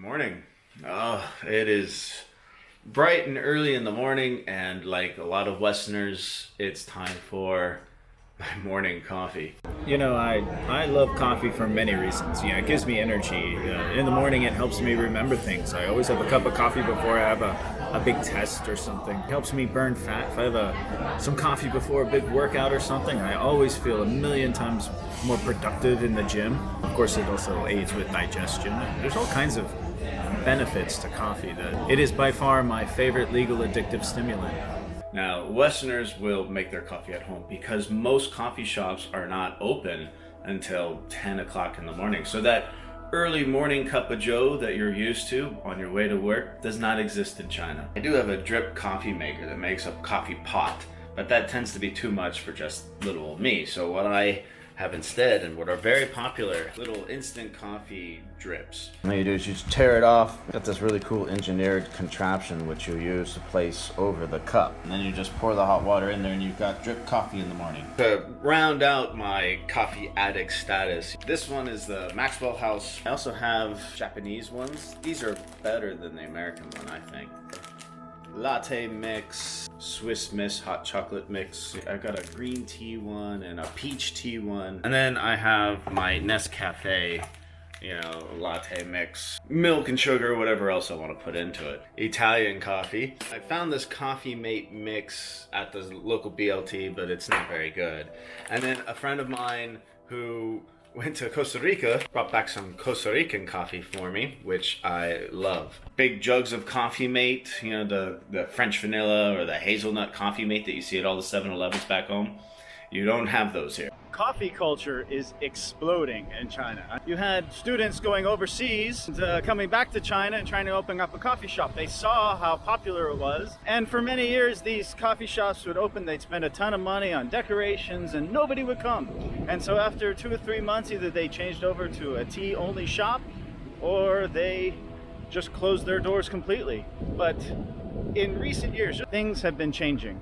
Morning. Oh, it is bright and early in the morning, and like a lot of Westerners, it's time for my morning coffee. I love coffee for many reasons. It gives me energy. In the morning, it helps me remember things. I always have a cup of coffee before I have a big test or something. It helps me burn fat. If I have some coffee before a big workout or something, I always feel a million times more productive in the gym. Of course, it also aids with digestion. There's all kinds of benefits to coffee. It is by far my favorite legal addictive stimulant. Now, Westerners will make their coffee at home because most coffee shops are not open until 10 o'clock in the morning. So that early morning cup of joe that you're used to on your way to work does not exist in China. I do have a drip coffee maker that makes a coffee pot, but that tends to be too much for just little old me. So what I have instead, and what are very popular, little instant coffee drips. What you do is you just tear it off. Got this really cool engineered contraption which you use to place over the cup. And then you just pour the hot water in there and you've got drip coffee in the morning. To round out my coffee addict status, this one is the Maxwell House. I also have Japanese ones. These are better than the American one, I think. Latte mix, Swiss Miss hot chocolate mix. I got a green tea one and a peach tea one. And then I have my Nescafe, latte mix, milk and sugar, whatever else I want to put into it. Italian coffee. I found this Coffee Mate mix at the local BLT, but it's not very good. And then a friend of mine who went to Costa Rica, brought back some Costa Rican coffee for me, which I love. Big jugs of Coffee Mate, the French vanilla or the hazelnut Coffee Mate that you see at all the 7-Elevens back home. You don't have those here. Coffee culture is exploding in China. You had students going overseas, coming back to China and trying to open up a coffee shop. They saw how popular it was. And for many years, these coffee shops would open. They'd spend a ton of money on decorations and nobody would come. And so after 2 or 3 months, either they changed over to a tea-only shop or they just closed their doors completely. But in recent years, things have been changing.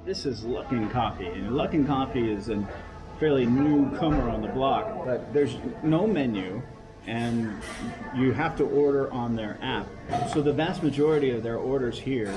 This is Luckin Coffee, and Luckin Coffee is a fairly newcomer on the block, but there's no menu, and you have to order on their app. So the vast majority of their orders here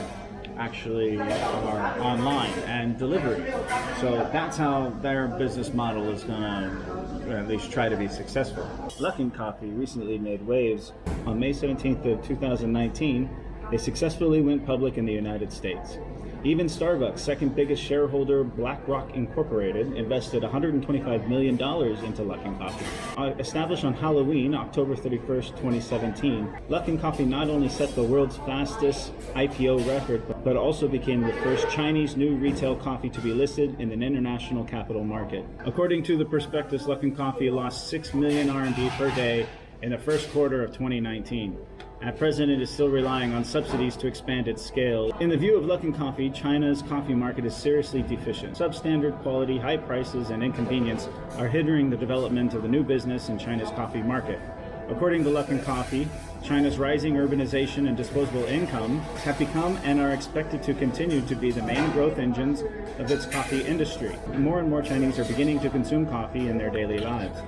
actually are online and delivery. So that's how their business model is going to at least try to be successful. Luckin Coffee recently made waves. On May 17th of 2019, they successfully went public in the United States. Even Starbucks' second biggest shareholder, BlackRock Incorporated, invested $125 million into Luckin Coffee. Established on Halloween, October 31st, 2017, Luckin Coffee not only set the world's fastest IPO record, but also became the first Chinese new retail coffee to be listed in an international capital market. According to the prospectus, Luckin Coffee lost 6 million RMB per day in the first quarter of 2019. At present, it is still relying on subsidies to expand its scale. In the view of Luckin Coffee, China's coffee market is seriously deficient. Substandard quality, high prices, and inconvenience are hindering the development of the new business in China's coffee market. According to Luckin Coffee, China's rising urbanization and disposable income have become and are expected to continue to be the main growth engines of its coffee industry. More and more Chinese are beginning to consume coffee in their daily lives.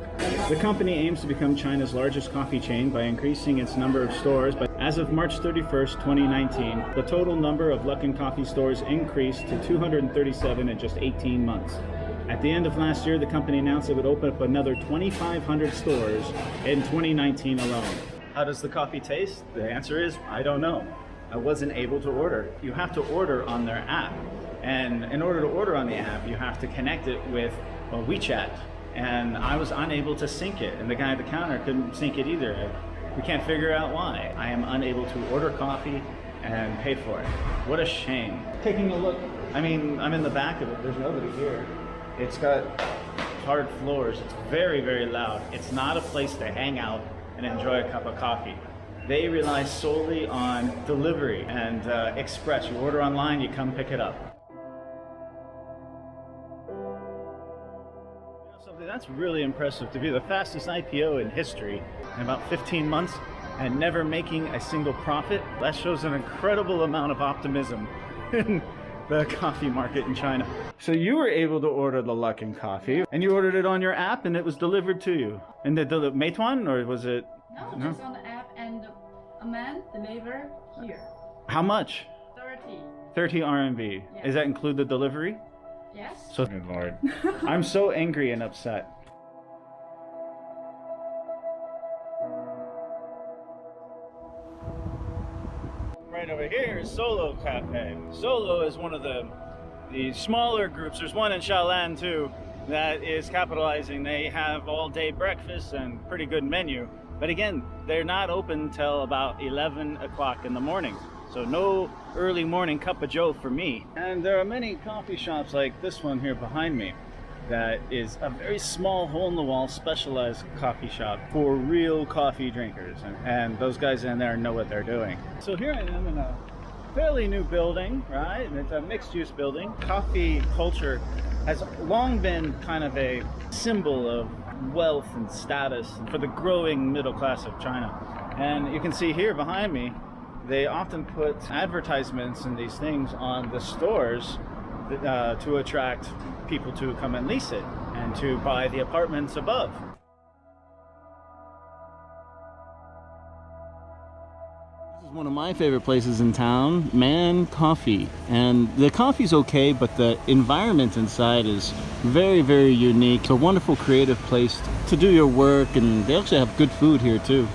The company aims to become China's largest coffee chain by increasing its number of stores, but as of March 31st, 2019, the total number of Luckin Coffee stores increased to 237 in just 18 months. At the end of last year, the company announced it would open up another 2,500 stores in 2019 alone. How does the coffee taste? The answer is, I don't know. I wasn't able to order. You have to order on their app. And in order to order on the app, you have to connect it with WeChat. And I was unable to sync it. And the guy at the counter couldn't sync it either. We can't figure out why. I am unable to order coffee and pay for it. What a shame. Taking a look, I'm in the back of it. There's nobody here. It's got hard floors. It's very, very loud. It's not a place to hang out and enjoy a cup of coffee. They rely solely on delivery and express. You order online, you come pick it up. Something that's really impressive, to be the fastest IPO in history in about 15 months and never making a single profit. That shows an incredible amount of optimism the coffee market in China. So you were able to order the Luckin coffee, and you ordered it on your app, and it was delivered to you. And the Meituan, or was it? No, just on the app, and a man delivered here. How much? 30. 30 RMB. Yeah. Does that include the delivery? Yes. So, good Lord. I'm so angry and upset. Right over here is Solo Cafe. Solo is one of the smaller groups. There's one in Shaolan too that is capitalizing. They have all-day breakfast and pretty good menu. But again, they're not open till about 11 o'clock in the morning. So no early morning cup of joe for me. And there are many coffee shops like this one here behind me that is a very small hole-in-the-wall specialized coffee shop for real coffee drinkers. And those guys in there know what they're doing. So here I am in a fairly new building, right? And it's a mixed-use building. Coffee culture has long been kind of a symbol of wealth and status for the growing middle class of China. And you can see here behind me, they often put advertisements and these things on the stores to attract people to come and lease it and to buy the apartments above. This is one of my favorite places in town, Man Coffee. And the coffee's okay, but the environment inside is very, very unique. It's a wonderful creative place to do your work, and they actually have good food here too.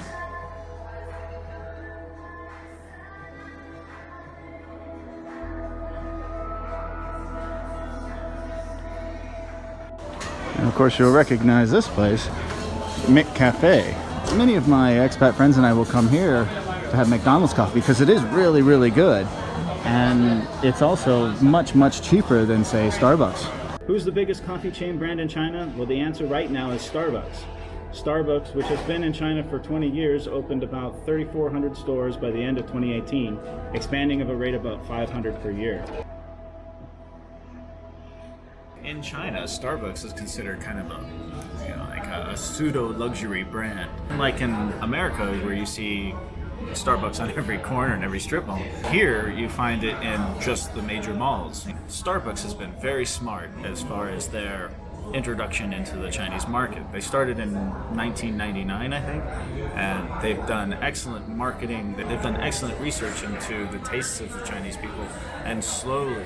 And of course you'll recognize this place, Mick Cafe. Many of my expat friends and I will come here to have McDonald's coffee because it is really, really good. And it's also much, much cheaper than, say, Starbucks. Who's the biggest coffee chain brand in China? Well, the answer right now is Starbucks. Starbucks, which has been in China for 20 years, opened about 3,400 stores by the end of 2018, expanding at a rate of about 500 per year. In China, Starbucks is considered kind of a pseudo luxury brand. Like in America, where you see Starbucks on every corner and every strip mall, here you find it in just the major malls. Starbucks has been very smart as far as their introduction into the Chinese market. They started in 1999, I think, and they've done excellent marketing. They've done excellent research into the tastes of the Chinese people, and slowly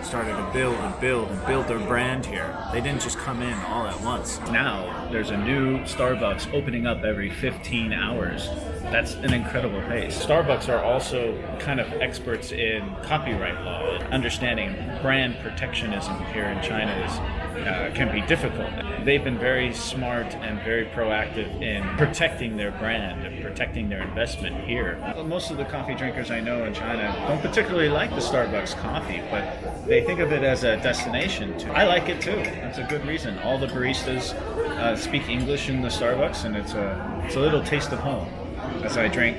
started to build their brand here. They didn't just come in all at once. Now there's a new Starbucks opening up every 15 hours. That's an incredible pace. Starbucks are also kind of experts in copyright law. Understanding brand protectionism here in China can be difficult. They've been very smart and very proactive in protecting their brand and protecting their investment here. Most of the coffee drinkers I know in China don't particularly like the Starbucks coffee, but they think of it as a destination too. I like it too. That's a good reason. All the baristas speak English in the Starbucks, and it's a little taste of home as I drink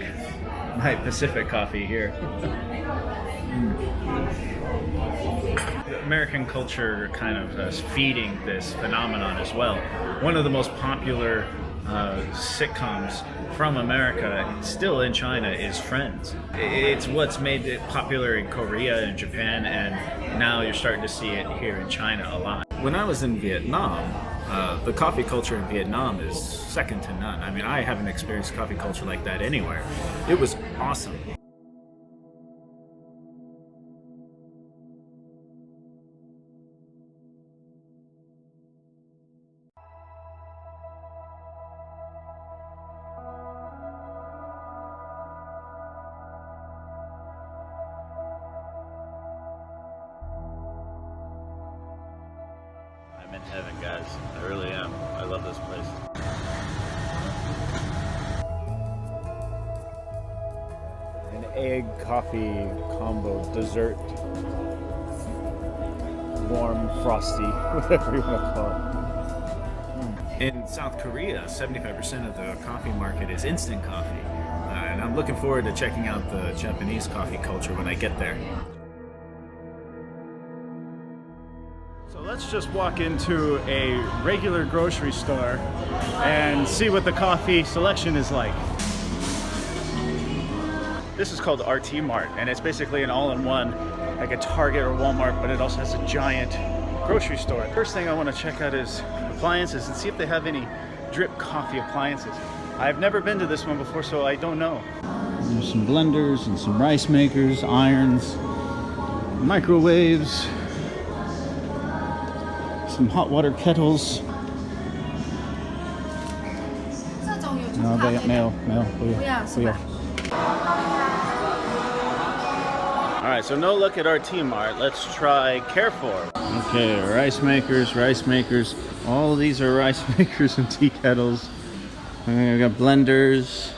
my Pacific coffee here. American culture kind of is feeding this phenomenon as well. One of the most popular sitcoms from America still in China is Friends. It's what's made it popular in Korea and Japan, and now you're starting to see it here in China a lot. When I was in Vietnam, the coffee culture in Vietnam is second to none. I mean, I haven't experienced coffee culture like that anywhere. It was awesome. I'm in heaven, guys. I really am. I love this place. An egg coffee combo dessert. Warm, frosty, whatever you want to call it. In South Korea, 75% of the coffee market is instant coffee. And I'm looking forward to checking out the Japanese coffee culture when I get there. So let's just walk into a regular grocery store and see what the coffee selection is like. This is called RT Mart, and it's basically an all-in-one like a Target or Walmart, but it also has a giant grocery store. First thing I want to check out is appliances and see if they have any drip coffee appliances. I've never been to this one before, so I don't know. There's some blenders and some rice makers, irons, microwaves, some hot water kettles. 这种有就是咖啡的，不要是吧？ All right, so no look at our tea mart. Let's try Carrefour. Okay, rice makers. All of these are rice makers and tea kettles. And we got blenders.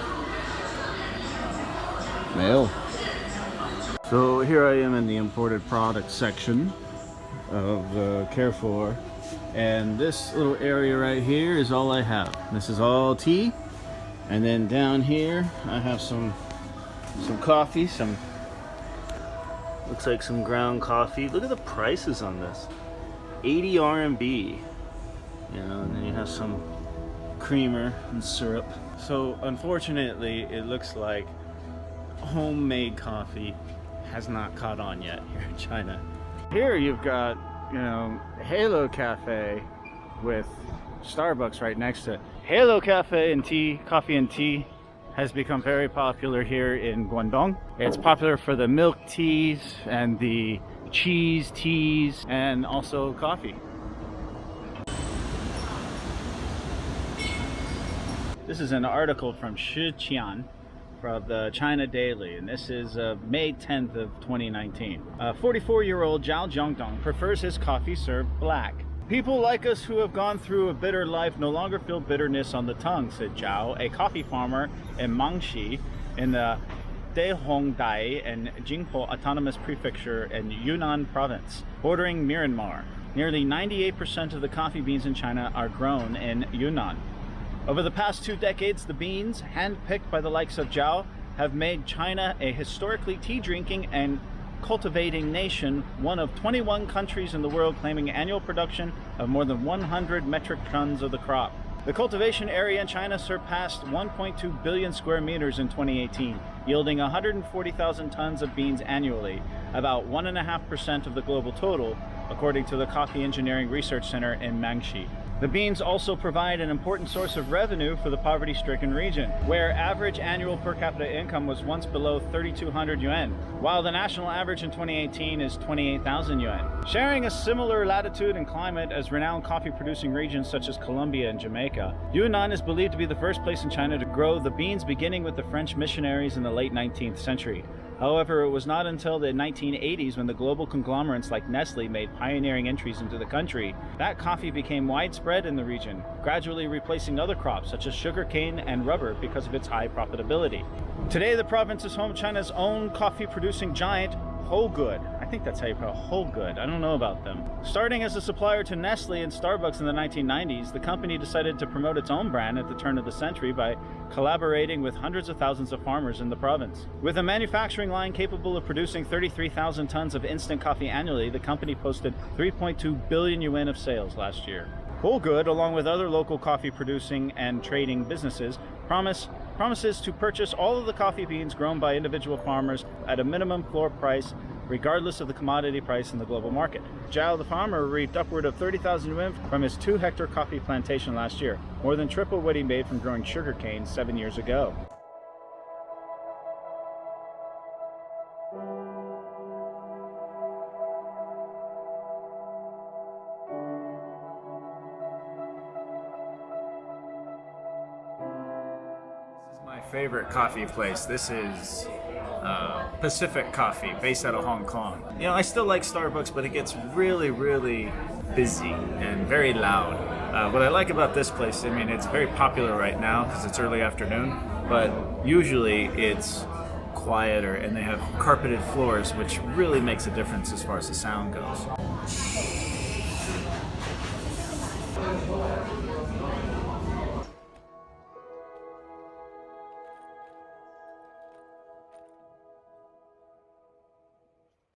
Mail. So here I am in the imported product section of Carrefour. And this little area right here is all I have. This is all tea. And then down here I have some coffee, looks like some ground coffee. Look at the prices on this. 80 RMB. You know, and then you have some creamer and syrup. So unfortunately, it looks like homemade coffee has not caught on yet here in China. Here you've got, you know, Halo Cafe with Starbucks right next to it. Halo Cafe and tea, coffee and tea, has become very popular here in Guangdong. It's popular for the milk teas and the cheese teas and also coffee. This is an article from Shiqian from the China Daily, and this is May 10th of 2019. 44-year-old Zhao Zhongdong prefers his coffee served black. People like us who have gone through a bitter life no longer feel bitterness on the tongue, said Zhao, a coffee farmer in Mangxi in the Dehongdai and Jingpo Autonomous Prefecture in Yunnan Province, bordering Myanmar. Nearly 98% of the coffee beans in China are grown in Yunnan. Over the past 2 decades, the beans, hand-picked by the likes of Zhao, have made China a historically tea-drinking and cultivating nation, one of 21 countries in the world claiming annual production of more than 100 metric tons of the crop. The cultivation area in China surpassed 1.2 billion square meters in 2018, yielding 140,000 tons of beans annually, about 1.5% of the global total, according to the Coffee Engineering Research Center in Mangxi. The beans also provide an important source of revenue for the poverty-stricken region, where average annual per capita income was once below 3,200 yuan, while the national average in 2018 is 28,000 yuan. Sharing a similar latitude and climate as renowned coffee-producing regions such as Colombia and Jamaica, Yunnan is believed to be the first place in China to grow the beans, beginning with the French missionaries in the late 19th century. However, it was not until the 1980s, when the global conglomerates like Nestle made pioneering entries into the country, that coffee became widespread in the region, gradually replacing other crops such as sugarcane and rubber because of its high profitability. Today, the province is home to China's own coffee-producing giant, home-brewed. I think that's how you pronounce home-brewed. I don't know about them. Starting as a supplier to Nestle and Starbucks in the 1990s, the company decided to promote its own brand at the turn of the century by collaborating with hundreds of thousands of farmers in the province. With a manufacturing line capable of producing 33,000 tons of instant coffee annually, the company posted 3.2 billion yuan of sales last year. Home-brewed, along with other local coffee producing and trading businesses, promises to purchase all of the coffee beans grown by individual farmers at a minimum floor price, regardless of the commodity price in the global market. Zhao, the farmer, reaped upward of 30,000 yuan from his 2-hectare coffee plantation last year, more than triple what he made from growing sugarcane 7 years ago. Favorite coffee place. This is Pacific Coffee, based out of Hong Kong. You know, I still like Starbucks, but it gets really, really busy and very loud. What I like about this place, I mean, it's very popular right now because it's early afternoon, but usually it's quieter and they have carpeted floors, which really makes a difference as far as the sound goes.